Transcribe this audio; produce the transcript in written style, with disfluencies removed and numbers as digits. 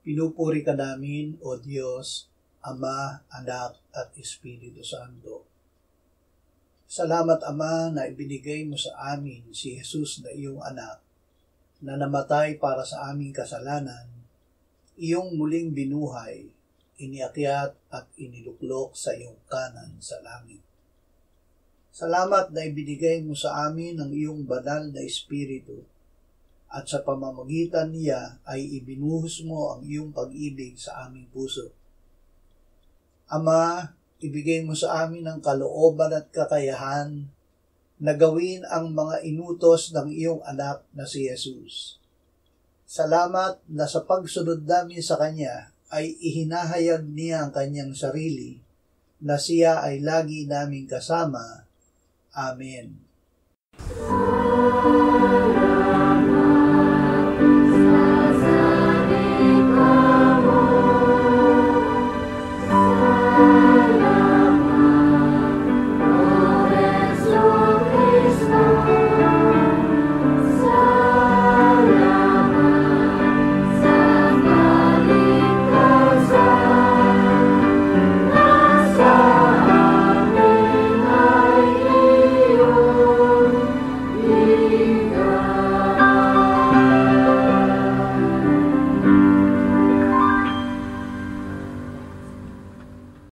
Pinupuri ka namin, O Diyos, Ama, Anak, at Espiritu Santo. Salamat, Ama, na ibinigay mo sa amin si Jesus na iyong anak, na namatay para sa aming kasalanan, iyong muling binuhay, iniakyat at iniluklok sa iyong kanan sa langit. Salamat na ibinigay mo sa amin ang iyong banal na Espiritu, at sa pamamagitan niya ay ibinuhos mo ang iyong pag-ibig sa aming puso. Ama, ibigay mo sa amin ang kalooban at kakayahan na gawin ang mga inutos ng iyong anak na si Jesus. Salamat na sa pagsunod namin sa Kanya ay ihinahayag niya ang Kanyang sarili, na siya ay lagi naming kasama. Amen.